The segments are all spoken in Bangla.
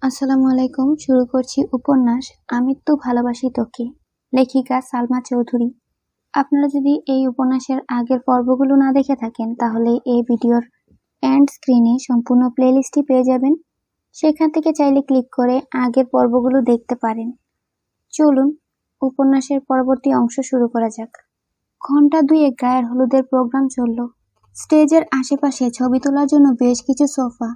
আসসালামু আলাইকুম। শুরু করছি উপন্যাস আমৃত্যু ভালোবাসি তোকে, লেখিকা সালমা চৌধুরী। আপনারা যদি এই উপন্যাসের আগের পর্বগুলো না দেখে থাকেন তাহলে এই ভিডিওর এন্ড স্ক্রিনে সম্পূর্ণ প্লেলিস্টটি পেয়ে যাবেন। সেখান থেকে চাইলে ক্লিক করে আগের পর্বগুলো দেখতে পারেন। চলুন উপন্যাসের পরবর্তী অংশ শুরু করা যাক। ঘন্টা দুয়েক গায়ের হলুদের প্রোগ্রাম চলল। স্টেজের আশেপাশে ছবি তোলার জন্য বেশ কিছু সোফা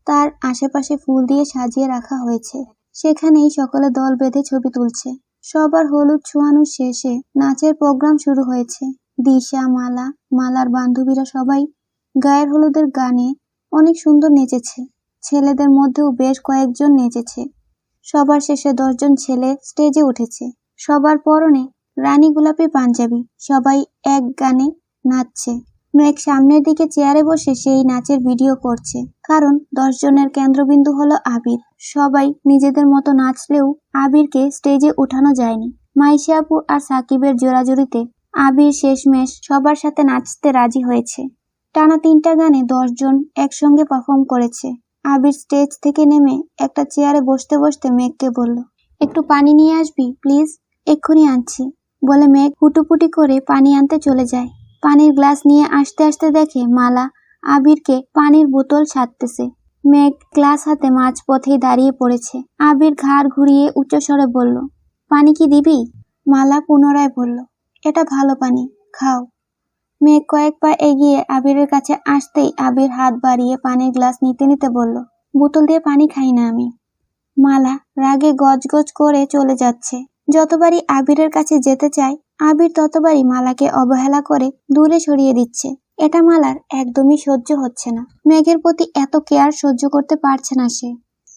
তার আশেপাশে ফুল দিয়ে সাজিয়ে রাখা হয়েছে। সেখানেই সকলে দল বেঁধে ছবি তুলছে। সবার হলুদ ছোঁয়ানো শেষে নাচের প্রোগ্রাম শুরু হয়েছে। দিশা, মালা, মালার বান্ধবীরা সবাই গায়ের হলুদের গানে অনেক সুন্দর নেচেছে। ছেলেদের মধ্যেও বেশ কয়েকজন নেচেছে। সবার শেষে 10 জন ছেলে স্টেজে উঠেছে। সবার পরনে রানী গোলাপি পাঞ্জাবি। সবাই এক গানে নাচছে। মেঘ সামনের দিকে চেয়ারে বসে সেই নাচের ভিডিও করছে, কারণ 10 জনের কেন্দ্রবিন্দু হলো আবির। সবাই নিজেদের মতো নাচলেও আবিরকে স্টেজে উঠানো যায়নি। মাইশা আপু আর সাকিবের জোড়াজুড়িতে আবির শেষমেশ সবার সাথে নাচতে রাজি হয়েছে। টানা 3টা গানে 10 জন একসঙ্গে পারফর্ম করেছে। আবির স্টেজ থেকে নেমে একটা চেয়ারে বসতে বসতে মেঘকে বলল, একটু পানি নিয়ে আসবি প্লিজ? এক্ষুনি আনছি, বলে মেঘ হুটুপুটি করে পানি আনতে চলে যায়। পানির গ্লাস নিয়ে আসতে আসতে দেখে মালা আবিরকে পানির বোতল সাধতেছে। মেঘ গ্লাস হাতে মাঝপথেই দাঁড়িয়ে পড়েছে। আবির ঘাড় ঘুরিয়ে উচ্চস্বরে বলল, পানি কি দিবি? মালা পুনরায় বলল, এটা ভালো পানি, খাও। মেঘ কয়েক পা এগিয়ে আবিরের কাছে আসতেই আবির হাত বাড়িয়ে পানির গ্লাস নিতে নিতে বলল, বোতল দিয়ে পানি খাই না আমি। মালা রাগে গজগজ করে চলে যাচ্ছে। যতবারই আবিরের কাছে যেতে চায় আবির ততবারই মালাকে অবহেলা করে দূরে সরিয়ে দিচ্ছে। এটা মালার একদমই সহ্য হচ্ছে না। মেঘের প্রতি এত কেয়ার সহ্য করতে পারছে না সে।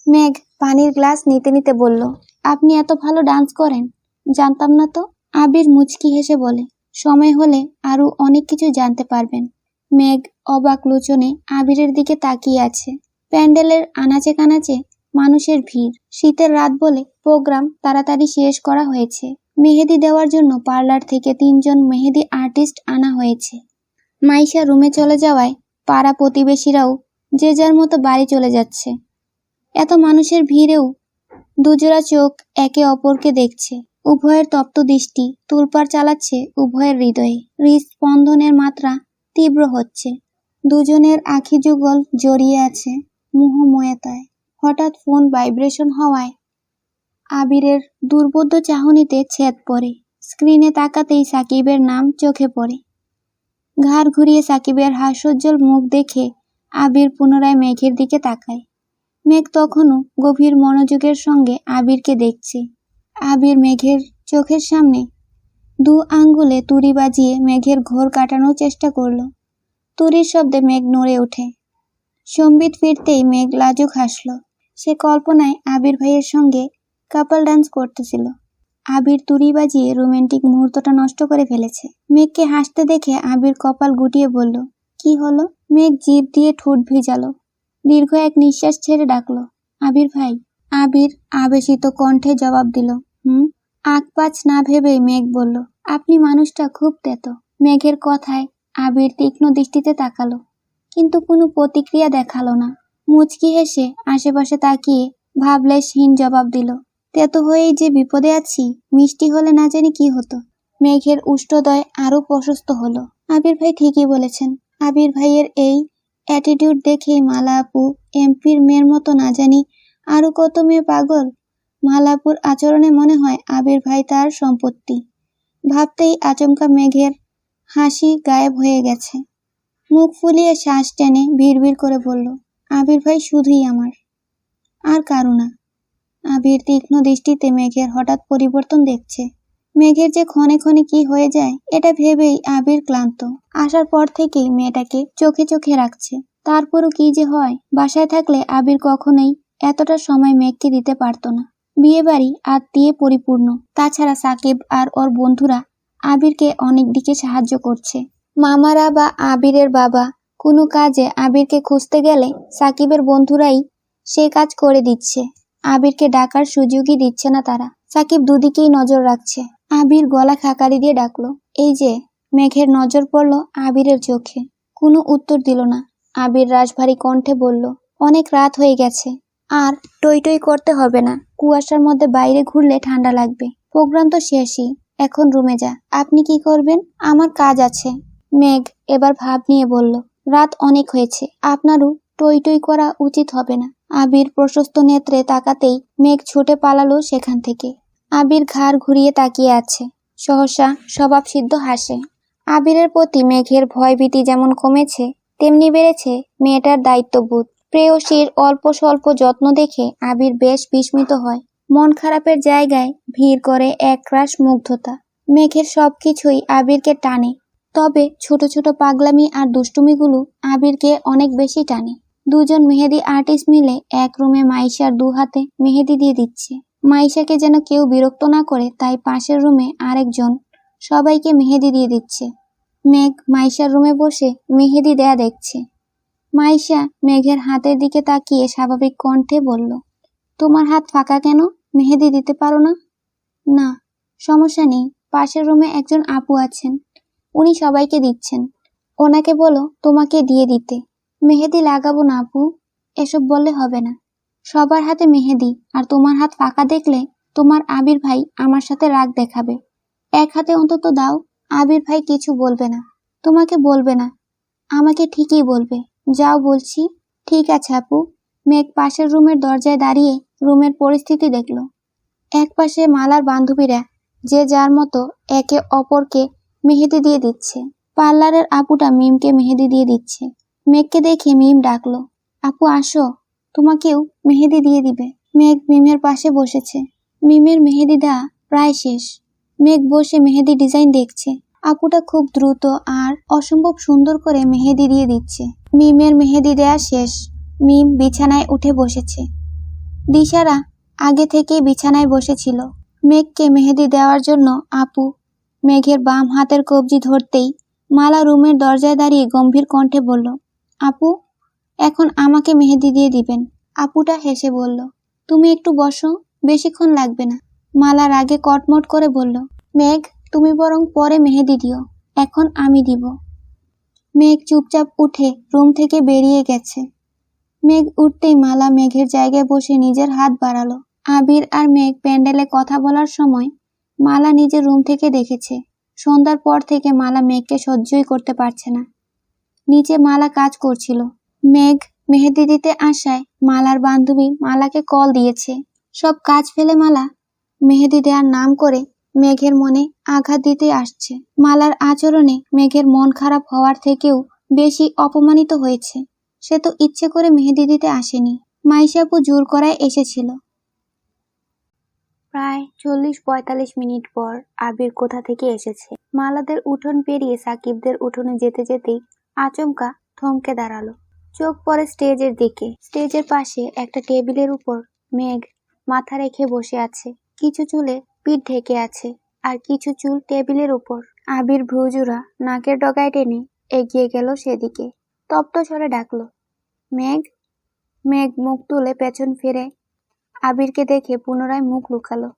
মেঘ পানির গ্লাস নিতে নিতে বলল, আপনি এত ভালো ডান্স করেন, জানতাম না তো। আবির মুচকি হেসে বলে, সময় হলে আরো অনেক কিছু জানতে পারবেন। মেঘ অবাক লোচনে আবিরের দিকে তাকিয়ে আছে। প্যান্ডেলের আনাচে কানাচে মানুষের ভিড়। শীতের রাত বলে প্রোগ্রাম তাড়াতাড়ি শেষ করা হয়েছে। মেহেদি দেওয়ার জন্য পার্লার থেকে 3 জন মেহেদি আর্টিস্ট আনা হয়েছে। মাইশা রুমে চলে যাওয়ায় পাড়া প্রতিবেশীরাও যে যার মতো বাড়ি চলে যাচ্ছে। এত মানুষের ভিড়েও দুজোড়া চোখ একে অপরকে দেখছে। উভয়ের তপ্ত দৃষ্টি তোলপাড় চালাচ্ছে উভয়ের হৃদয়ে। হৃদস্পন্দনের মাত্রা তীব্র হচ্ছে। দুজনের আখি যুগল জড়িয়ে আছে মোহময়তায়। হঠাৎ ফোন ভাইব্রেশন হওয়ায় আবিরের দুর্বোধ্য চাহনিতে ছেদ পড়ে। স্ক্রিনে তাকাতেই সাকিবের নাম চোখে পড়ে। ঘাড় ঘুরিয়ে সাকিবের হাস্যোজ্জ্বল মুখ দেখে আবির পুনরায় মেঘের দিকে তাকায়। মেঘ তখনও গভীর মনোযোগের সঙ্গে আবিরকে দেখছে। আবির মেঘের চোখের সামনে 2 আঙ্গুলে তুড়ি বাজিয়ে মেঘের ঘোর কাটানোর চেষ্টা করল। তুড়ির শব্দে মেঘ নড়ে ওঠে। সম্বিত ফিরতেই মেঘ লাজুক হাসল। সে কল্পনায় আবির ভাইয়ের সঙ্গে কাপল ডান্স করতেছিল। আবির তুড়ি বাজিয়ে রোমান্টিক মুহূর্তটা নষ্ট করে ফেলেছে। মেঘকে হাসতে দেখে আবির কপাল গুটিয়ে বলল, কি হলো? মেঘ জিভ দিয়ে ঠোঁট ভিজালো। দীর্ঘ এক নিঃশ্বাস ছেড়ে ডাকলো, আবির ভাই। আবির আবেশিত কণ্ঠে জবাব দিল, আঁকপাঁচ না ভেবেই মেঘ বলল, আপনি মানুষটা খুব তেতো। মেঘের কথায় আবির তীক্ষ্ণ দৃষ্টিতে তাকালো, কিন্তু কোনো প্রতিক্রিয়া দেখালো না। মুচকি হেসে আশেপাশে তাকিয়ে ভাবলেশহীন জবাব দিল, তেতো হয়েই যে বিপদে আছি, মিষ্টি হলে না জানি কি হতো। মেঘের উষ্ঠদয় আরো প্রশস্ত হলো। আবির ভাই ঠিকই বলেছেন। আবির ভাইয়ের এই অ্যাটিটিউড দেখেই মালা আপু এমপির মেয়ের মতো না জানি আরো কত মেয়ে পাগল। মালা আপুর আচরণে মনে হয় আবির ভাই তার সম্পত্তি। ভাবতেই আচমকা মেঘের হাসি গায়েব হয়ে গেছে। মুখ ফুলিয়ে শ্বাস টেনে ভিড় করে বলল, আবির ভাই শুধুই আমার, আর কারো না। আবির তীক্ষ্ণ দৃষ্টিতে মেঘের হঠাৎ পরিবর্তন দেখছে। মেঘের যে ক্ষণে ক্ষণে কি হয়ে যায় এটা ভেবেই আবির ক্লান্ত। আসার পর থেকেই মেয়েটাকে চোখে চোখে রাখছে। তারপরও কি যে হয়। বাসায় থাকলে আবির কখনোই এতটা সময় মেঘকে দিতে পারতো না। বিয়ে বাড়ি আত্মীয়ে পরিপূর্ণ। তাছাড়া সাকিব আর ওর বন্ধুরা আবিরকে অনেক দিকে সাহায্য করছে। মামারা বা আবিরের বাবা কোনো কাজে আবিরকে খুঁজতে গেলে সাকিবের বন্ধুরাই সেই কাজ করে দিচ্ছে। আবিরকে ডাকার সুযোগই দিচ্ছে না তারা। সাকিব দুদিকেই নজর রাখছে। আবির গলা খাকারি দিয়ে ডাকলো, এই যে। মেঘের নজর পড়ল আবিরের চোখে। কোনো উত্তর দিল না। আবির রাশভারী কণ্ঠে বলল, অনেক রাত হয়ে গেছে, আর টই টই করতে হবে না, কুয়াশার মধ্যে বাইরে ঘুরলে ঠান্ডা লাগবে। প্রোগ্রাম তো শেষই, এখন রুমে যা। আপনি কি করবেন? আমার কাজ আছে। মেঘ এবার ভাব নিয়ে বলল, রাত অনেক হয়েছে, আপনারও টই টই করা উচিত হবে না। আবির প্রশস্ত নেত্রে তাকাতেই মেঘ ছুটে পালালো সেখান থেকে। আবির ঘাড় ঘুরিয়ে তাকিয়ে আছে, সহসা স্বভাবসিদ্ধ হাসে। আবিরের প্রতি মেঘের ভয়ভীতি যেমন কমেছে, তেমনি বেড়েছে মেয়েটার দায়িত্ববোধ। প্রেয়সীর অল্প স্বল্প যত্ন দেখে আবির বেশ বিস্মিত হয়। মন খারাপের জায়গায় ভিড় করে একরাশ মুগ্ধতা। মেঘের সবকিছুই আবিরকে টানে, তবে ছোট ছোট পাগলামি আর দুষ্টুমিগুলো আবিরকে অনেক বেশি টানে। দুজন মেহেদি আর্টিস্ট মিলে এক রুমে মাইশার দু হাতে মেহেদি দিয়ে দিচ্ছে। মাইশাকে যেন কেউ বিরক্ত না করে, তাই পাশের রুমে আরেকজন সবাইকে মেহেদি দিয়ে দিচ্ছে। মেঘ মাইশার রুমে বসে মেহেদি দেয়া দেখছে। মাইশা মেঘের হাতের দিকে তাকিয়ে স্বাভাবিক কণ্ঠে বলল, তোমার হাত ফাঁকা কেন? মেহেদি দিতে পারো না? না, সমস্যা নেই, পাশের রুমে একজন আপু আছেন, উনি সবাইকে দিচ্ছেন, ওনাকে বলো তোমাকে দিয়ে দিতে। মেহেদি লাগাবো না আপু, এসব বললে হবে না। সবার হাতে মেহেদি আর তোমার হাত ফাঁকা দেখলে তোমার আবির ভাই আমার সাথে রাগ দেখাবে। এক হাতে অন্তত দাও, আবির ভাই কিছু বলবে না। তোমাকে বলবে না, আমাকে ঠিকই বলবে। যাও বলছি। ঠিক আছে আপু। মেঘ পাশের রুমের দরজায় দাঁড়িয়ে রুমের পরিস্থিতি দেখল। এক পাশে মালার বান্ধবীরা যে যার মতো একে অপরকে মেহেদি দিয়ে দিচ্ছে। পার্লারের আপুটা মিমকে মেহেদি দিয়ে দিচ্ছে। মেঘকে দেখে মিম ডাকলো, আপু আসো, তোমাকেও মেহেদি দিয়ে দিবে। মেঘ মিমের পাশে বসেছে। মিমের মেহেদি দেওয়া প্রায় শেষ। মেঘ বসে মেহেদি ডিজাইন দেখছে। আপুটা খুব দ্রুত আর অসম্ভব সুন্দর করে মেহেদি দিয়ে দিচ্ছে। মিমের মেহেদি দেয়া শেষ। মিম বিছানায় উঠে বসেছে। দিশারা আগে থেকেই বিছানায় বসেছিল মেঘকে মেহেদি দেওয়ার জন্য। আপু মেঘের বাম হাতের কবজি ধরতেই মালা রুমের দরজায় দাঁড়িয়ে গম্ভীর কণ্ঠে বলল, আপু এখন আমাকে মেহেদি দিয়ে দিবেন। আপুটা হেসে বলল, তুমি একটু বসো, বেশিক্ষণ লাগবে না। মালা রাগে কটমট করে বলল, মেঘ তুমি বরং পরে মেহেদি দিও, এখন আমি দিব। মেঘ চুপচাপ উঠে রুম থেকে বেরিয়ে গেছে। মেঘ উঠতেই মালা মেঘের জায়গায় বসে নিজের হাত বাড়ালো। আবির আর মেঘ প্যান্ডেলে কথা বলার সময় মালা নিজের রুম থেকে দেখেছে। সন্ধ্যার পর থেকে মালা মেঘকে সহ্যই করতে পারছে না। নিচে মালা কাজ করছিল। মেঘ মেহেদি দিতে আসায় মালার বান্ধবী মালাকে কল দিয়েছে। সব কাজ ফেলে মালা মেহেদি দেওয়ার নাম করে মেঘের মনে আঘাত দিতে আসছে। মালার আচরণে মেঘের মন খারাপ হওয়ার থেকেও বেশি অপমানিত হয়েছে। সে তো ইচ্ছে করে মেহেদি দিতে আসেনি, মাইশাপু জোর করায় এসেছিল। প্রায় 40-45 মিনিট পর আবির কোথা থেকে এসেছে। মালাদের উঠোন পেরিয়ে সাকিবদের উঠোনে যেতে যেতেই আচমকা থমকে দাঁড়ালো। চোখ পড়ে স্টেজের দিকে। স্টেজের পাশে একটা টেবিলের উপর মেঘ মাথা রেখে বসে আছে। কিছু চুলে পিঠ ঢেকে আছে আর কিছু চুল টেবিলের উপর। আবির ভ্রুজোড়া নাকের ডগায় টেনে এগিয়ে গেল সেদিকে। তপ্ত স্বরে ডাকলো, মেঘ। মেঘ মুখ তুলে পেছন ফিরে আবিরকে দেখে পুনরায় মুখ লুকালো।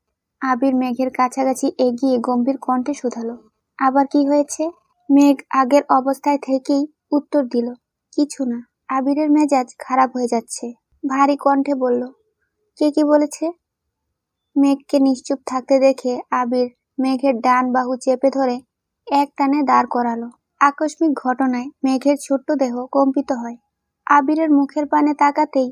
আবির মেঘের কাছাকাছি এগিয়ে গম্ভীর কণ্ঠে শুধালো, আবার কি হয়েছে? মেঘ আগের অবস্থায় থেকেই উত্তর দিল, কিছু না। আবিরের মেজাজ খারাপ হয়ে যাচ্ছে। ভারী কণ্ঠে বলল, কে কি বলেছে? মেঘকে নিশ্চুপ থাকতে দেখে আবির মেঘের ডান বাহু চেপে ধরে এক টানে দাঁড় করালো। আকস্মিক ঘটনায় মেঘের ছোট্ট দেহ কম্পিত হয়। আবিরের মুখের পানে তাকাতেই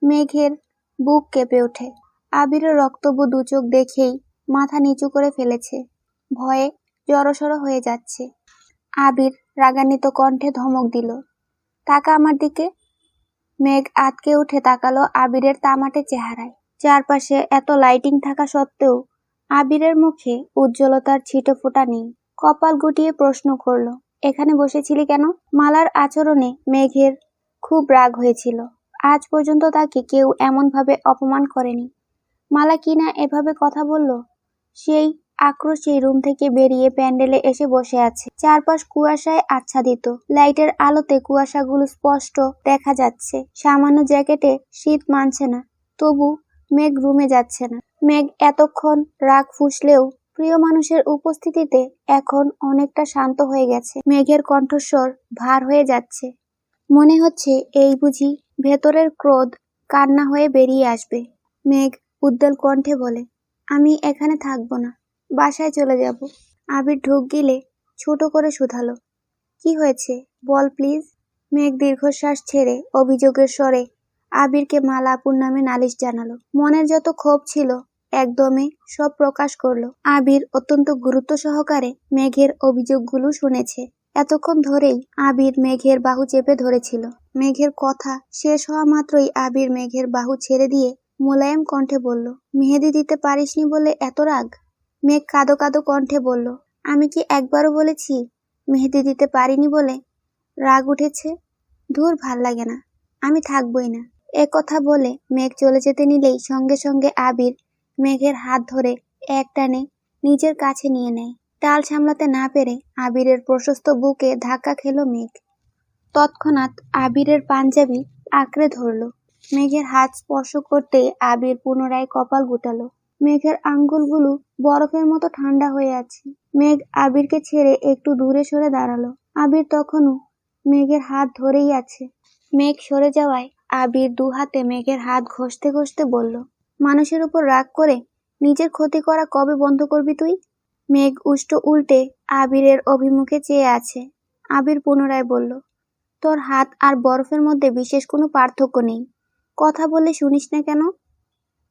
মেঘের বুক কেঁপে ওঠে। আবিরের রক্তবু দু চোখ দেখেই মাথা নিচু করে ফেলেছে। ভয়ে জড়সড় হয়ে যাচ্ছে। আবির রাগান্বিত কণ্ঠে ধমক দিল, তাকা আমার দিকে। মেঘ আটকে উঠে তাকালো আবিরের তামাটে চেহারায়। চারপাশে এত লাইটিং থাকা সত্ত্বেও আবিরের মুখে উজ্জ্বলতার ছিটে ফোঁটা নেই। কপাল গুটিয়ে প্রশ্ন করল, এখানে বসেছিলি কেন? মালার আচরণে মেঘের খুব রাগ হয়েছিল। আজ পর্যন্ত তাকে কেউ এমনভাবে অপমান করেনি। মালা কিনা এভাবে কথা বলল। সেই আক্রোশে রুম থেকে বেরিয়ে প্যান্ডেলে এসে বসে আছে। চারপাশ কুয়াশায় আচ্ছাদিত। লাইটের আলোতে কুয়াশাগুলো স্পষ্ট দেখা যাচ্ছে। সামান্য জ্যাকেটে শীত মানছে না, তবু মেঘ রুমে যাচ্ছে না। মেঘ এতক্ষণ রাগ ফুঁসলেও প্রিয় মানুষের উপস্থিতিতে এখন অনেকটা শান্ত হয়ে গেছে। মেঘের কণ্ঠস্বর ভার হয়ে যাচ্ছে। মনে হচ্ছে এই বুঝি ভেতরের ক্রোধ কান্না হয়ে বেরিয়ে আসবে। মেঘ উদ্বেল কণ্ঠে বলে, আমি এখানে থাকবো না, বাসায় চলে যাব। আবির ঢোক গিলে ছোট করে শুধালো, কি হয়েছে বল প্লিজ। মেঘ দীর্ঘশ্বাস ছেড়ে অভিযোগের স্বরে আবিরকে মালা আপুর নামে নালিশ জানালো। মনের যত ক্ষোভ ছিল একদমে সব প্রকাশ করলো। আবির অত্যন্ত গুরুত্ব সহকারে মেঘের অভিযোগগুলো শুনেছে। এতক্ষণ ধরেই আবির মেঘের বাহু চেপে ধরেছিল। মেঘের কথা শেষ হওয়া মাত্রই আবির মেঘের বাহু ছেড়ে দিয়ে মোলায়েম কণ্ঠে বলল, মেহেদি দিতে পারিসনি বলে এত রাগ? মেঘ কাঁদো কাঁদো কণ্ঠে বলল, আমি কি একবারও বলেছি মেহেদি দিতে পারিনি বলে? রাগ উঠেছে? ধুর, ভাল লাগে না, আমি থাকবই না। এ কথা বলে মেঘ চলে যেতে নিলেই সঙ্গে সঙ্গে আবির মেঘের হাত ধরে এক টানে নিজের কাছে নিয়ে নেয়। টাল সামলাতে না পেরে আবিরের প্রশস্ত বুকে ধাক্কা খেল মেঘ। তৎক্ষণাৎ আবিরের পাঞ্জাবি আঁকড়ে ধরল। মেঘের হাত স্পর্শ করতে আবির পুনরায় কপাল গুটালো। মেঘের আঙ্গুলগুলো বরফের মতো ঠান্ডা হয়ে আছে। মেঘ আবিরকে ছেড়ে একটু দূরে সরে দাঁড়ালো। আবির তখনও মেঘের হাত ধরেই আছে। মেঘ সরে যাওয়ায় আবির দু হাতে মেঘের হাত ঘষতে ঘষতে বলল, মানুষের উপর রাগ করে নিজের ক্ষতি করা কবে বন্ধ করবি তুই? মেঘ উষ্ট উল্টে আবিরের অভিমুখে চেয়ে আছে। আবির পুনরায় বলল, তোর হাত আর বরফের মধ্যে বিশেষ কোনো পার্থক্য নেই, কথা বললে শুনিস না কেন?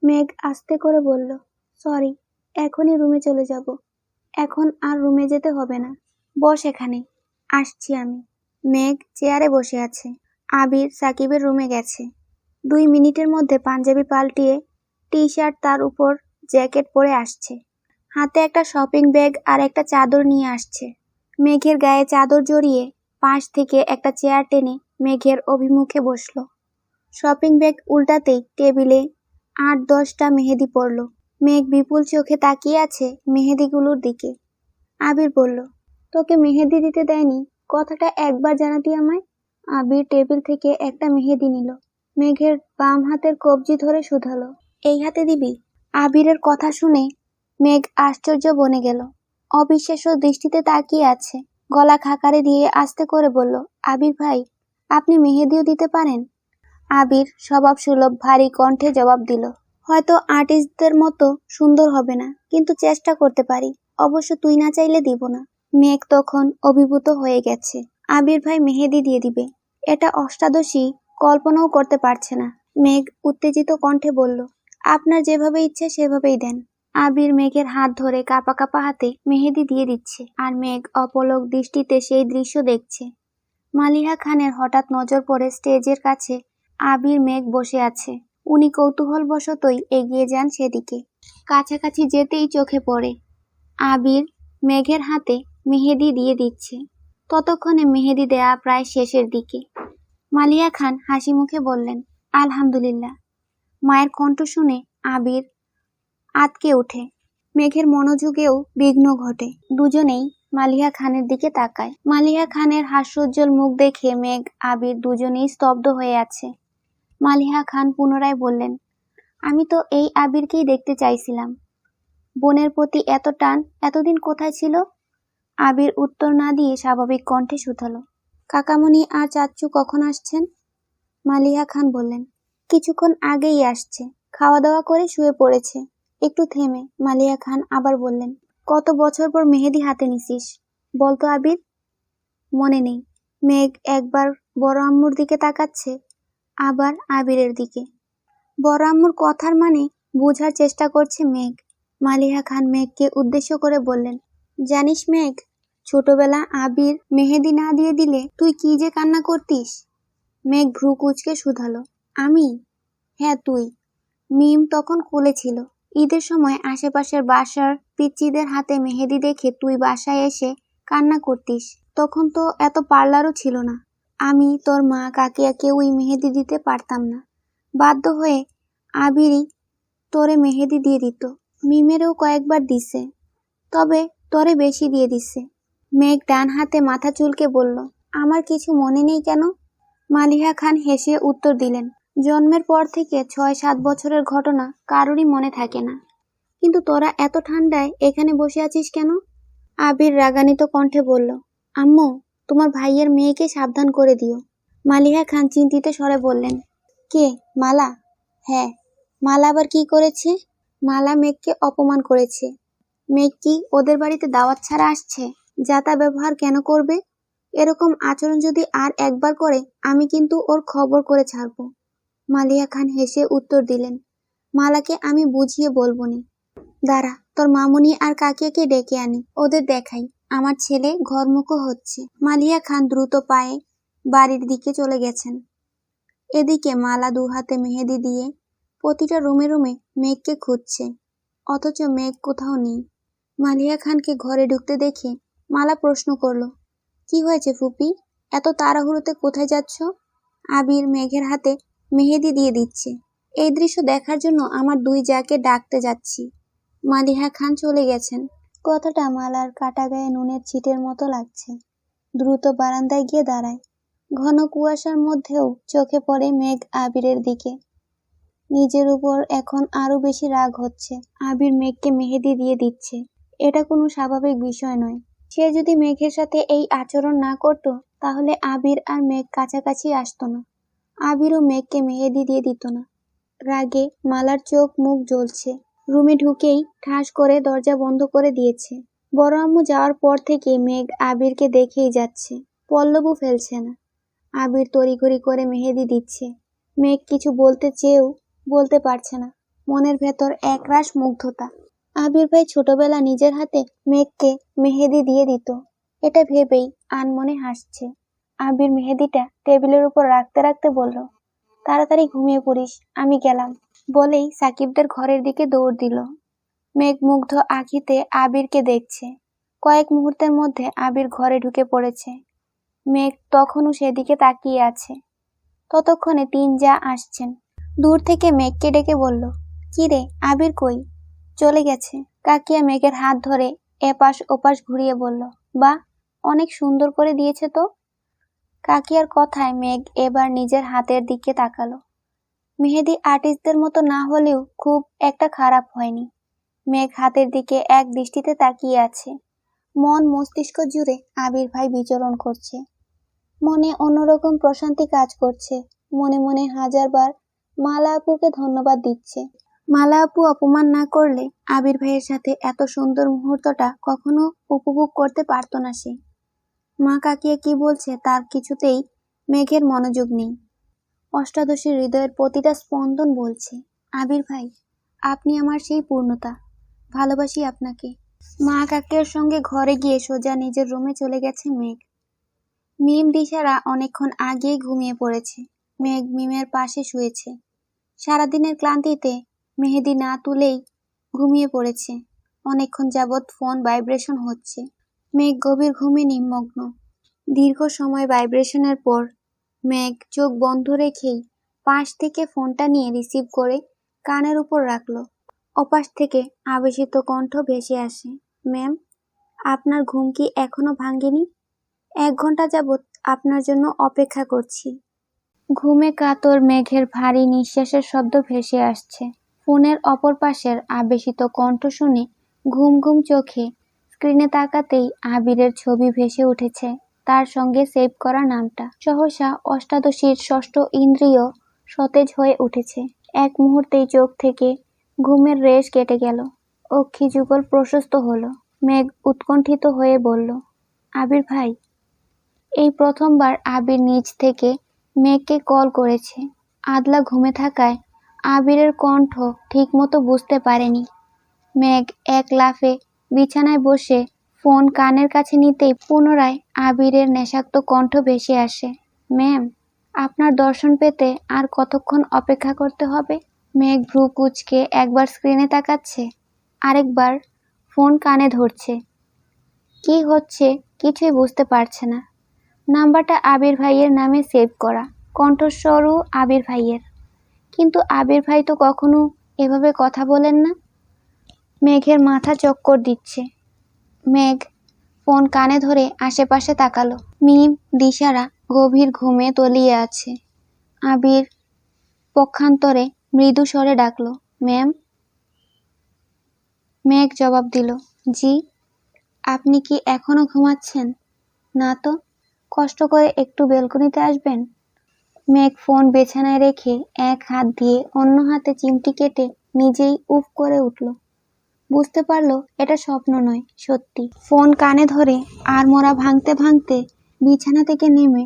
মেঘ আস্তে করে বলল, সরি, এখনই রুমে চলে যাব। এখন আর রুমে যেতে হবে না, বস এখানে, আসছি আমি। মেঘ চেয়ারে বসে আছে। আবির সাকিবের রুমে গেছে। 2 মিনিটের মধ্যে পাঞ্জাবি পাল্টিয়ে টি শার্ট তার উপর জ্যাকেট পরে আসছে। হাতে একটা শপিং ব্যাগ আর একটা চাদর নিয়ে আসছে। মেঘের গায়ে চাদর জড়িয়ে পাশ থেকে একটা চেয়ার টেনে মেঘের অভিমুখে বসলো। শপিং ব্যাগ উল্টাতেই টেবিলে 8-10টা মেহেদি পড়ল। মেঘ বিপুল চোখে তাকিয়ে আছে মেহেদিগুলোর দিকে। আবির বলল, তোকে মেহেদি দিতে দেয়নি, কথাটা একবার জানাতি আমায়। আবির টেবিল থেকে একটা মেহেদি নিল। মেঘের বাম হাতের কবজি ধরে শুধালো, এই হাতে দিবি? আবিরের কথা শুনে মেঘ আশ্চর্য বনে গেল। অবিশ্বাস্য দৃষ্টিতে তাকিয়ে আছে। গলা খাকারে দিয়ে আস্তে করে বলল, আবির ভাই, আপনি মেহেদিও দিতে পারেন? আবির স্বভাব সুলভ ভারী কণ্ঠে জবাব দিল, হয়তো আর্টিস্টদের মতো সুন্দর হবে না, কিন্তু চেষ্টা করতে পারি। অবশ্য তুই না চাইলে দিব না। মেঘ তখন অভিভূত হয়ে গেছে। আবির ভাই মেহেদি দিয়ে দিবে, এটা অষ্টাদশী কল্পনাও করতে পারছে না। মেঘ উত্তেজিত কণ্ঠে বলল, আপনার যেভাবে ইচ্ছে সেভাবেই দেন। আবির মেঘের হাত ধরে কাঁপা কাঁপা হাতে মেহেদি দিয়ে দিচ্ছে, আর মেঘ অপলক দৃষ্টিতে সেই দৃশ্য দেখছে। মালিহা খানের হঠাৎ নজর পড়ে স্টেজের কাছে আবির মেঘ বসে আছে। উনি কৌতূহলবশতই এগিয়ে যান সেদিকে। কাছাকাছি যেতেই চোখে পড়ে আবির মেঘের হাতে মেহেদি দিয়ে দিচ্ছে। ততক্ষণে মেহেদি দেয়া প্রায় শেষের দিকে। মালিহা খান হাসি মুখে বললেন, আলহামদুলিল্লাহ। মায়ের কণ্ঠ শুনে আবির আঁতকে ওঠে। মেঘের মনোযোগেও বিঘ্ন ঘটে। দুজনেই মালিহা খানের দিকে তাকায়। মালিহা খানের হাস্যোজ্জ্বল মুখ দেখে মেঘ আবির দুজনেই স্তব্ধ হয়ে আছে। মালিহা খান পুনরায় বললেন, আমি তো এই আবিরকেই দেখতে চাইছিলাম। বোনের প্রতি এত টান এতদিন কোথায় ছিল? আবির উত্তর না দিয়ে স্বাভাবিক কণ্ঠে শুধালো, কাকামণি আর চাচ্চু কখন আসছেন? মালিহা খান বললেন, কিছুক্ষণ আগেই আসছে, খাওয়া দাওয়া করে শুয়ে পড়েছে। একটু থেমে মালিহা খান আবার বললেন, কত বছর পর মেহেদি হাতে নিছিস বলতো আবির? মনে নেই। মেঘ একবার বড় আম্মুর দিকে তাকাচ্ছে, আবার আবিরের দিকে। বড় আম্মুর কথার মানে বোঝার চেষ্টা করছে মেঘ। মালিহা খান মেঘকে উদ্দেশ্য করে বললেন, জানিস মেঘ, ছোটবেলা আবির মেহেদি না দিয়ে দিলে তুই কি যে কান্না করতিস? মেঘ ভ্রু কুঁচকে শুধালো, আমি? হ্যাঁ তুই। মিম তখন কোলে ছিল। ঈদের সময় আশেপাশের বাসার পিচ্চিদের হাতে মেহেদি দেখে তুই বাসায় এসে কান্না করতিস। তখন তো এত পার্লারও ছিল না। আমি, তোর মা, কাকিয়া কেউই মেহেদি দিতে পারতাম না। বাধ্য হয়ে আবিরই তোরে মেহেদি দিয়ে দিত। মিমেরও কয়েকবার দিছে, তবে তোরে বেশি দিয়ে দিছে। মেঘ ডান হাতে মাথা চুলকে বলল, আমার কিছু মনে নেই কেন? মালিহা খান হেসে উত্তর দিলেন, জন্মের পর থেকে 6-7 বছরের ঘটনা কারোরই মনে থাকে না। কিন্তু তোরা এত ঠান্ডায় এখানে বসে আছিস কেন? আবির রাগান্বিত কণ্ঠে বলল, আম্মু, তোমার ভাইয়ের মেয়েকে সাবধান করে দিও। মালিহা খান চিন্তিত স্বরে বললেন, কে? মালা? হ্যাঁ, মালা আবার কি করেছে? মালা মেঘকে অপমান করেছে। মেঘ কি ওদের বাড়িতে দাওয়াত ছাড়া আসছে? যা তা ব্যবহার কেন করবে? এরকম আচরণ যদি আর একবার করে আমি কিন্তু ওর খবর করে ছাড়বো। মালিয়া খান হেসে উত্তর দিলেন, মালাকে আমি বুঝিয়ে বলবনি। দাঁড়া, তোর মামুনি আর কাকিয়াকে ডেকে আনি, ওদের দেখাই আমার ছেলে ঘরমুখো হচ্ছে। মালিয়া খান দ্রুত পায়ে বাড়ির দিকে চলে গেছেন। এদিকে মালা দু হাতে মেহেদি দিয়ে প্রতিটা রুমে রুমে মেঘকে খুঁজছে, অথচ মেঘ কোথাও নেই। মালিয়া খানকে ঘরে ঢুকতে দেখে মালা প্রশ্ন করল, কি হয়েছে ফুপি, এত তাড়াহুড়োতে কোথায় যাচ্ছ? আবির মেঘের হাতে মেহেদি দিয়ে দিচ্ছে। এই দৃশ্য দেখার জন্য আমার দুই জাকে ডাকতে যাচ্ছি। মালিহা খান চলে গেছেন। কথাটা মালার কাটা গায়ে নুনের ছিটের মতো লাগছে। দ্রুত বারান্দায় গিয়ে দাঁড়ায়। ঘন কুয়াশার মধ্যেও চোখে পড়ে মেঘ আবিরের দিকে। নিজের উপর এখন আরো বেশি রাগ হচ্ছে। আবির মেঘকে মেহেদি দিয়ে দিচ্ছে, এটা কোনো স্বাভাবিক বিষয় নয়। সে যদি মেঘের সাথে এই আচরণ না করত, তাহলে আবির আর মেঘ কাছাকাছি আসতো না। আবিরও মেঘকে মেহেদি দিয়ে দিত না। রাগে মালার চোখ মুখ জ্বলছে। রুমে ঢুকেই ঠাস করে দরজা বন্ধ করে দিয়েছে। বড় আম্মু যাওয়ার পর থেকে মেঘ আবিরকে দেখেই যাচ্ছে, পল্লবও ফেলছে না। আবির তড়িঘড়ি করে মেহেদি দিচ্ছে। মেঘ কিছু বলতে চেয়েও বলতে পারছে না। মনের ভেতর একরাশ মুগ্ধতা। আবির ভাই ছোটবেলা নিজের হাতে মেঘকে মেহেদি দিয়ে দিত, এটা ভেবেই আনমনে হাসছে। আবির মেহেদিটা টেবিলের উপর রাখতে রাখতে বলল, তাড়াতাড়ি ঘুমিয়ে পড়িস, আমি গেলাম। বলেই সাকিবদের ঘরের দিকে দৌড় দিল। মেঘ মুগ্ধ আঁখিতে আবিরকে দেখছে। কয়েক মুহূর্তের মধ্যে আবির ঘরে ঢুকে পড়েছে। মেঘ তখনও সেদিকে তাকিয়ে আছে। ততক্ষণে তিন জা আসছেন। দূর থেকে মেঘকে ডেকে বলল, কি রে, আবির কই? চলে গেছে। কাকিয়া মেঘের হাত ধরে এপাশ ওপাশ ঘুরিয়ে বলল, বাহ, অনেক সুন্দর করে দিয়েছে তো। কাকিয়ার কথায় মেঘ এবার নিজের হাতের দিকে তাকালো। মেহেদি আর্টিস্টদের মতো না হলেও খুব একটা খারাপ হয়নি। মেঘ হাতের দিকে এক দৃষ্টিতে তাকিয়ে আছে। মন মস্তিষ্ক জুড়ে আবির ভাই বিচরণ করছে। মনে অন্যরকম প্রশান্তি কাজ করছে। মনে মনে হাজারবার মালা আপুকে ধন্যবাদ দিচ্ছে। মালা আপু অপমান না করলে আবির ভাইয়ের সাথে এত সুন্দর মুহূর্তটা কখনো উপভোগ করতে পারত না সে। মা কাকিয়া কি বলছে তার কিছুতেই মেঘের মনোযোগ নেই। অষ্টাদশীর হৃদয়ের প্রতিটা স্পন্দন বলছে, আবির ভাই, আপনি আমার সেই পূর্ণতা, ভালোবাসি আপনাকে। মা কাকিয়ার সঙ্গে ঘরে গিয়ে সোজা নিজের রুমে চলে গেছে মেঘ। মিম দিশারা অনেকক্ষণ আগেই ঘুমিয়ে পড়েছে। মেঘ মিমের পাশে শুয়েছে। সারাদিনের ক্লান্তিতে মেহেদি না তুলেই ঘুমিয়ে পড়েছে। অনেকক্ষণ যাবৎ ফোন ভাইব্রেশন হচ্ছে। মেঘ গভীর ঘুমে নিমগ্ন। দীর্ঘ সময় ভাইব্রেশনের পর মেঘ চোখ বন্ধ রেখেই পাশ থেকে ফোনটা নিয়ে রিসিভ করে কানের উপর রাখলো। ওপাশ থেকে আবেশিত কণ্ঠ ভেসে আসে, ম্যাম, আপনার ঘুম কি এখনো ভাঙেনি? 1 ঘন্টা যাবৎ আপনার জন্য অপেক্ষা করছি। ঘুমে কাতর মেঘের ভারী নিঃশ্বাসের শব্দ ভেসে আসছে। ফোনের অপর পাশের আবেশিত কণ্ঠ শুনে ঘুম ঘুম চোখে স্ক্রিনে তাকাতেই আবিরের ছবি ভেসে উঠেছে, তার সঙ্গে সেভ করা নামটা। সহসা অষ্টাদশীর ষষ্ঠ ইন্দ্রিয় সতেজ হয়ে উঠেছে। এক মুহূর্তেই চোখ থেকে ঘুমের রেশ কেটে গেল। অক্ষিযুগল প্রশস্ত হলো। মেঘ উৎকণ্ঠিত হয়ে বলল, আবির ভাই। এই প্রথমবার আবির নিজ থেকে মেঘকে কল করেছে। আদলা ঘুমে থাকায় আবিরের কণ্ঠ ঠিকমতো বুঝতে পারেনি। মেঘ এক লাফে বিছানায় বসে ফোন কানের কাছে নিতেই পুনরায় আবিরের নেশাক্ত কণ্ঠ ভেসে আসে, ম্যাম, আপনার দর্শন পেতে আর কতক্ষণ অপেক্ষা করতে হবে? মেঘ ভ্রু কুঁচকে একবার স্ক্রিনে তাকাচ্ছে, আরেকবার ফোন কানে ধরছে। কি হচ্ছে কিছুই বুঝতে পারছে না। নাম্বারটা আবির ভাইয়ের নামে সেভ করা, কণ্ঠস্বরও আবির ভাইয়ের। কিন্তু আবির ভাই তো কখনো এভাবে কথা বলেন না। মেঘের মাথা চক্কর দিচ্ছে। মেঘ ফোন কানে ধরে আশেপাশে তাকালো। মিম দিশারা গভীর ঘুমে তলিয়ে আছে। আবির পক্ষান্তরে মৃদু স্বরে ডাকলো, ম্যাম। মেঘ জবাব দিল, জি। আপনি কি এখনো ঘুমাচ্ছেন? না তো। কষ্ট করে একটু বেলকনিতে আসবেন? মেঘ ফোন বিছানায় রেখে এক হাত দিয়ে অন্য হাতে চিমটি কেটে নিজেই উফ করে উঠল। বুঝতে পারল এটা স্বপ্ন নয়, সত্যি। ফোন কানে ধরে আড়মোড়া ভাঙতে ভাঙতে বিছানা থেকে নেমে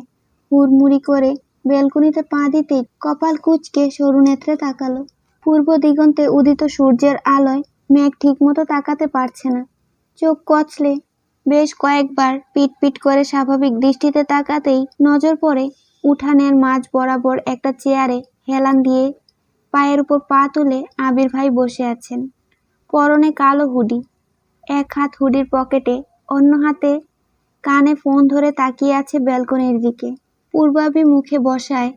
হুড়মুড়ি করে বেলকনিতে পা দিতেই কপাল কুঁচকে সরু নেত্রে তাকালো। পূর্ব দিগন্তে উদিত সূর্যের আলোয় মেঘ ঠিকমতো তাকাতে পারছে না। চোখ কচলে বেশ কয়েকবার পিট পিট করে স্বাভাবিক দৃষ্টিতে তাকাতেই নজর পড়ে উঠানের মাঝ বরাবর একটা চেয়ারে হেলান দিয়ে পায়ের উপর পা তুলে আবির ভাই বসে আছেন। পরনে কালো হুডি, এক হাত হুডির পকেটে, অন্য হাতে কানে ফোন ধরে তাকিয়ে আছে ব্যালকনির দিকে। পূর্বাভিমুখে বসায়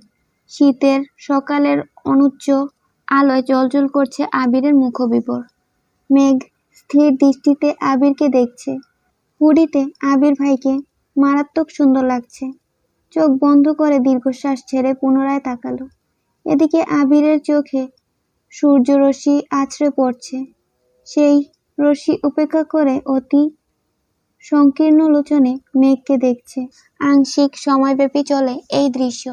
শীতের সকালের অনুচ্চ আলোয় জ্বলজ্বল করছে আবিরের মুখবিবর। মেঘ স্থির দৃষ্টিতে আবিরকে দেখছে। হুডিতে আবির ভাইকে মারাত্মক সুন্দর লাগছে। চোখ বন্ধ করে দীর্ঘশ্বাস ছেড়ে পুনরায় তাকালো। এদিকে আবিরের চোখে সূর্যরশ্মি আছড়ে পড়ছে। সেই রশ্মি উপেক্ষা করে অতি সংকীর্ণ লোচনে মেঘকে দেখছে। আংশিক সময়ব্যাপী চলে এই দৃশ্য।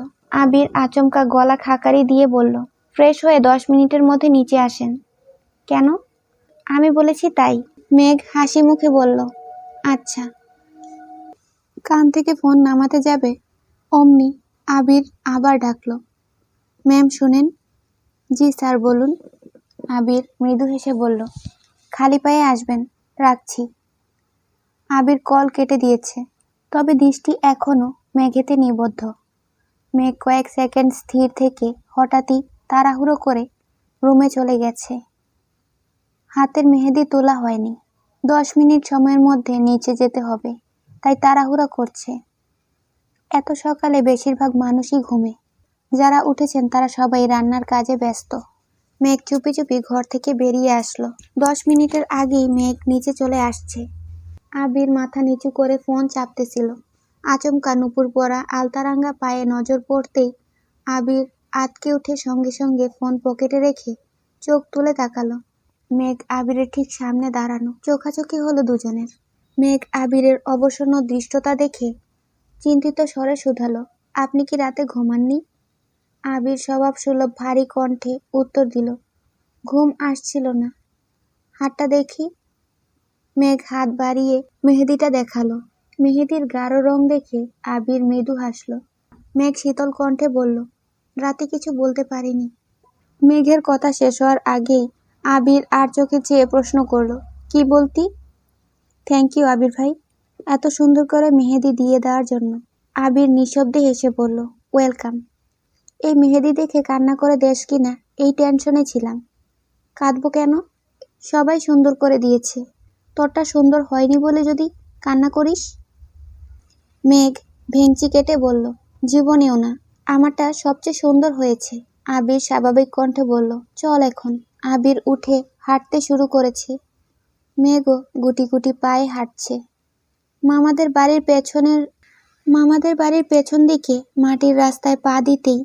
আবির আচমকা গলা খাকারি দিয়ে বলল, ফ্রেশ হয়ে 10 মিনিটের মধ্যে নিচে আসেন। কেন? আমি বলেছি তাই। মেঘ হাসি মুখে বলল, আচ্ছা। কান থেকে ফোন নামাতে যাবে অমনি আবির আবার ডাকলো, ম্যাম শুনেন। জি স্যার বলুন। আবির মৃদু হেসে বলল, খালি পায়ে আসবেন, রাখছি। আবির কল কেটে দিয়েছে, তবে দৃষ্টি এখনো মেঘেতে নিবদ্ধ। মেঘ কয়েক সেকেন্ড স্থির থেকে হঠাৎই তাড়াহুড়ো করে রুমে চলে গেছে। হাতের মেহেদি তোলা হয়নি। 10 মিনিট সময়ের মধ্যে নিচে যেতে হবে, তাই তাড়াহুড়ো করছে। এত সকালে বেশিরভাগ মানুষই ঘুমে। যারা উঠেছেন তারা সবাই রান্নার কাজে ব্যস্ত। মেঘ চুপি চুপি ঘর থেকে বেরিয়ে আসলো। 10 মিনিটের আগেই মেঘ নিচে চলে আসছে। আবির মাথা নিচু করে ফোন চাপতেছিল। আচমকা নুপুর পরা আলতারাঙ্গা পায়ে নজর পড়তেই আবির আঁতকে উঠে সঙ্গে সঙ্গে ফোন পকেটে রেখে চোখ তুলে তাকালো। মেঘ আবিরের ঠিক সামনে দাঁড়ানো। চোখাচোখি হলো দুজনের। মেঘ আবিরের অবসন্ন দৃষ্টতা দেখে চিন্তিত স্বরে শুধালো, আপনি কি রাতে ঘুমাননি? আবির স্বভাব সুলভ ভারী কণ্ঠে উত্তর দিল, ঘুম আসছিল না। হাতটা দেখি। মেঘ হাত বাড়িয়ে মেহেদিটা দেখালো। মেহেদির গাঢ় রং দেখে আবির মৃদু হাসলো। মেঘ শীতল কণ্ঠে বলল, রাতে কিছু বলতে পারিনি। মেঘের কথা শেষ হওয়ার আগেই আবির আর চোখে চেয়ে প্রশ্ন করলো, কি বলতি? থ্যাংক ইউ আবির ভাই, এত সুন্দর করে মেহেদি দিয়ে দেওয়ার জন্য। আবির নিঃশব্দে হেসে বলল, ওয়েলকাম। এই মেহেদি দেখে কান্না করে দেশ কিনা এই টেনশনে ছিলাম। কাঁদবো কেন? সবাই সুন্দর করে দিয়েছে, তোরটা সুন্দর হয়নি বলে যদি কান্না করিস? মেঘ ভেঙচি কেটে বলল, জীবনেও না, আমারটা সবচেয়ে সুন্দর হয়েছে। আবির স্বাভাবিক কণ্ঠে বলল, চল এখন। আবির উঠে হাঁটতে শুরু করেছে। মেঘও গুটি গুটি পায়ে হাঁটছে। মামাদের বাড়ির পেছন দিকে মাটির রাস্তায় পা দিতেই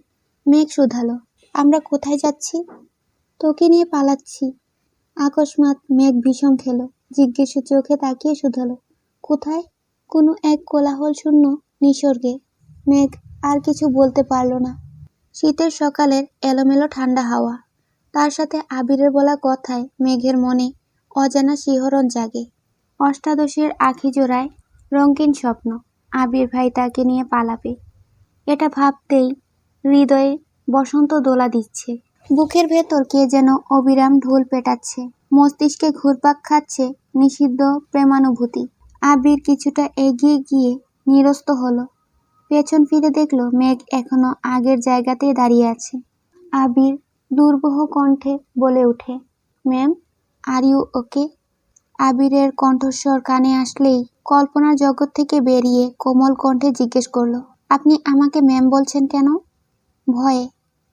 মেঘ শুধালো, আমরা কোথায় যাচ্ছি? তোকে নিয়ে পালাচ্ছি। আকস্মাৎ মেঘ ভীষণ খেলো। জিজ্ঞেস চোখে তাকিয়ে শুধালো, কোথায়? কোনো এক কোলাহল শূন্য নিসর্গে। মেঘ আর কিছু বলতে পারল না। শীতের সকালের এলোমেলো ঠান্ডা হাওয়া, তার সাথে আবিরের বলা কথায় মেঘের মনে অজানা শিহরণ জাগে। অষ্টাদশীর আখি জোড়ায় রঙিন স্বপ্ন, আবির ভাই তাকে নিয়ে পালাবে। এটা ভাবতেই হৃদয়ে বসন্ত দোলা দিচ্ছে। বুকের ভেতর কে যেন অবিরাম ঢোল পেটাচ্ছে। মস্তিষ্কে ঘুরপাক খাচ্ছে নিষিদ্ধ প্রেমানুভূতি। আবির কিছুটা এগিয়ে গিয়ে নিরস্ত হলো। পেছন ফিরে দেখলো মেঘ এখনো আগের জায়গাতেই দাঁড়িয়ে আছে। আবির দুর্বহ কণ্ঠে বলে ওঠে, ম্যাম, আর ইউ ওকে? আবিরের কণ্ঠস্বর কানে আসলেই কল্পনার জগৎ থেকে বেরিয়ে কোমল কণ্ঠে জিজ্ঞেস করলো, আপনি আমাকে ম্যাম বলছেন কেন? ভয়ে।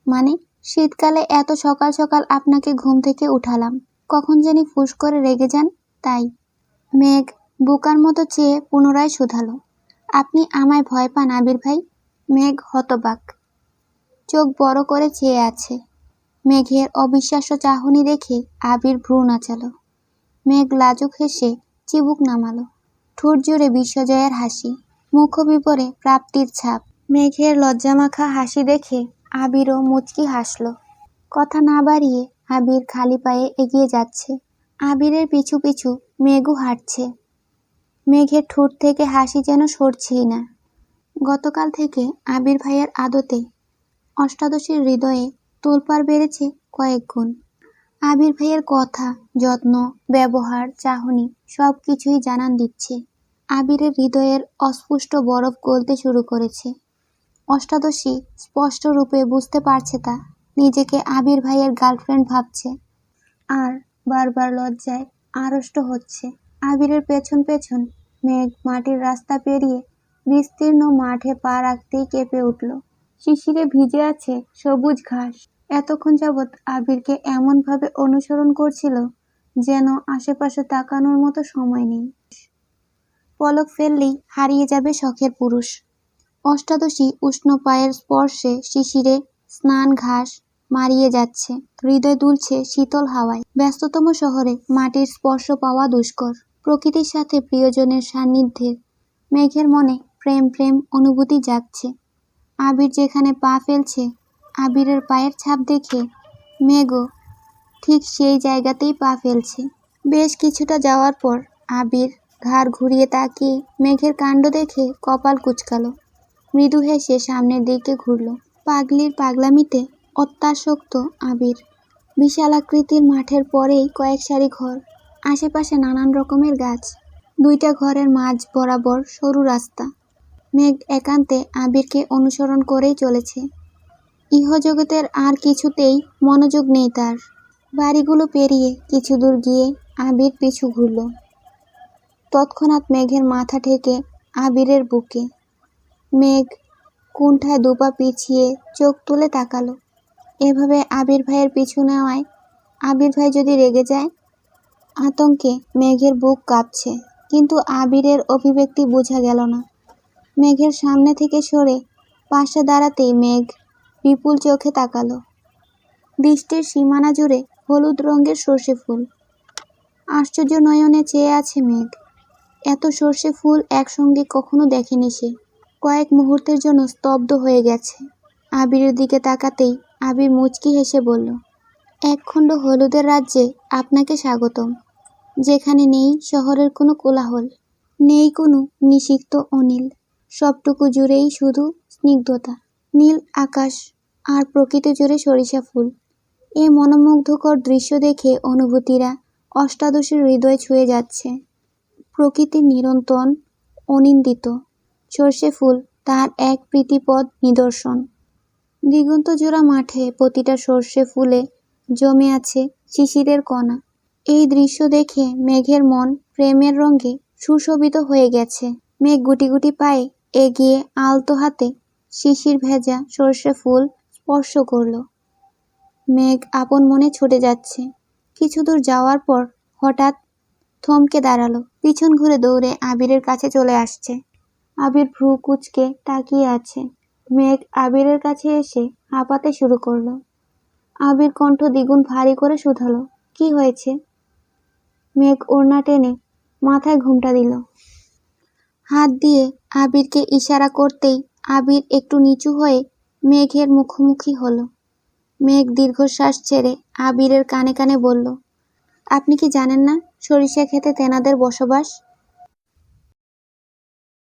মানে? শীতকালে এত সকাল সকাল আপনাকে ঘুম থেকে উঠালাম, কখন জানি ফুস করে রেগে যান, তাই। মেঘ বোকার মতো চেয়ে পুনরায় শুধালো, আপনি আমায় ভয় পান আবির ভাই? মেঘ হতবাক, চোখ বড় করে চেয়ে আছে। মেঘের অবিশ্বাস্য চাহনি দেখে আবির ভ্রু নাচালো। মেঘ লাজুক হেসে চিবুক নামালো। ঠোঁট জুড়ে বিশ্বজয়ের হাসি, মুখবিবরে প্রাপ্তির ছাপ। মেঘের লজ্জামাখা হাসি দেখে আবিরও মুচকি হাসল। কথা না বাড়িয়ে আবির খালি পায়ে এগিয়ে যাচ্ছে। আবিরের পিছু পিছু মেঘও হাঁটছে। মেঘের ঠোঁট থেকে হাসি যেন সরছেই না। গতকাল থেকে আবির ভাইয়ের আদতে অষ্টাদশীর হৃদয়ে তোলপাড় বেড়েছে কয়েক গুণ। আবির ভাইয়ের কথা, যত্ন, ব্যবহার, চাহনি সবকিছুই জানান দিচ্ছে। আবিরের হৃদয়ের অস্পষ্ট বরফ গলতে শুরু করেছে। অষ্টাদশী স্পষ্ট রূপে বুঝতে পারছে তা নিজেকে আবির ভাইয়ের গার্লফ্রেন্ড ভাবছে আর বারবার লজ্জায় আড়ষ্ট হচ্ছে। আবিরের পেছন পেছন মেঘ মাটির রাস্তা পেরিয়ে বিস্তীর্ণ মাঠে পা রাখতেই কেঁপে উঠল। শিশিরে ভিজে আছে সবুজ ঘাস। এতক্ষণ যাবৎ আবিরকে এমনভাবে অনুসরণ করছিল যেন আশেপাশে তাকানোর মতো সময় নেই। পলক ফেললেই হারিয়ে যাবে শখের পুরুষ। অষ্টাদশী উষ্ণ পায়ের স্পর্শে শিশিরে স্নান ঘাস মারিয়ে যাচ্ছে। হৃদয় দুলছে শীতল হাওয়ায়। ব্যস্ততম শহরে মাটির স্পর্শ পাওয়া দুষ্কর। প্রকৃতির সাথে প্রিয়জনের সান্নিধ্যে মেঘের মনে প্রেম প্রেম অনুভূতি জাগছে। আবির যেখানে পা ফেলছে, আবিরের পায়ের ছাপ দেখে মেঘও ঠিক সেই জায়গাতেই পা ফেলছে। বেশ কিছুটা যাওয়ার পর আবির ঘাড় ঘুরিয়ে তাকিয়ে মেঘের কাণ্ড দেখে কপাল কুঁচকালো। মৃদু হেসে সামনের দিকে ঘুরল। পাগলির পাগলামিতে অত্যাসক্ত আবির। বিশাল আকৃতির মাঠের পরেই কয়েক সারি ঘর, আশেপাশে নানান রকমের গাছ। দুইটা ঘরের মাঝ বরাবর সরু রাস্তা। মেঘ একান্তে আবিরকে অনুসরণ করেই চলেছে। ইহজগতের আর কিছুতেই মনোযোগ নেই তার। বাড়িগুলো পেরিয়ে কিছু দূর গিয়ে আবির পিছু ঘুরল। তৎক্ষণাৎ মেঘের মাথা ঠেকে আবিরের বুকে। মেঘ কুণ্ঠায় দুপা পিছিয়ে চোখ তুলে তাকালো। এভাবে আবির ভাইয়ের পিছু নেওয়ায় আবির ভাই যদি রেগে যায়। আতঙ্কে মেঘের বুক কাঁপছে, কিন্তু আবিরের অভিব্যক্তি বোঝা গেল না। মেঘের সামনে থেকে সরে পাশে দাঁড়াতেই মেঘ বিপুল চোখে তাকালো। দৃষ্টির সীমানা জুড়ে হলুদ রঙের সর্ষে ফুল। আশ্চর্য নয়নে চেয়ে আছে মেঘ। এত সর্ষে ফুল একসঙ্গে কখনো দেখেনি সে। কয়েক মুহূর্তের জন্য স্তব্ধ হয়ে গেছে। আবিরের দিকে তাকাতেই আবির মুচকি হেসে বলল, এক খণ্ড হলুদের রাজ্যে আপনাকে স্বাগতম, যেখানে নেই শহরের কোনো কোলাহল, নেই কোনো নিষিক্ত অনিল। সবটুকু জুড়েই শুধু স্নিগ্ধতা, নীল আকাশ আর প্রকৃতি জুড়ে সরিষা ফুল। এ মনোমুগ্ধকর দৃশ্য দেখে অনুভূতিরা অষ্টাদশীর হৃদয় ছুঁয়ে যাচ্ছে। প্রকৃতির নিরন্তন অনিন্দিত, সর্ষে ফুল তার এক প্রীতিপদ নিদর্শন। দিগন্ত জোড়া মাঠে প্রতিটা সর্ষে ফুলে জমে আছে শিশিরের কণা। এই দৃশ্য দেখে মেঘের মন প্রেমের রঙে সুশোভিত হয়ে গেছে। মেঘ গুটি গুটি পায়ে এগিয়ে আলতো হাতে শিশির ভেজা সর্ষে ফুল স্পর্শ করল। মেঘ আপন মনে ছুটে যাচ্ছে। কিছু দূর যাওয়ার পর হঠাৎ থমকে দাঁড়ালো। পিছন ঘুরে দৌড়ে আবিরের কাছে চলে আসছে। আবির ভ্রু কুঁচকে তাকিয়ে আছে। মেঘ আবিরের কাছে এসে হাঁপাতে শুরু করলো। আবির কণ্ঠ দ্বিগুণ ভারী করে শুধালো, কি হয়েছে? মেঘ ওড়না টেনে মাথায় ঘুমটা দিল। হাত দিয়ে আবিরকে ইশারা করতেই আবির একটু নিচু হয়ে মেঘের মুখোমুখি হলো। মেঘ দীর্ঘশ্বাস ছেড়ে আবিরের কানে কানে বলল, আপনি কি জানেন না সরিষা ক্ষেতে তেনাদের বসবাস?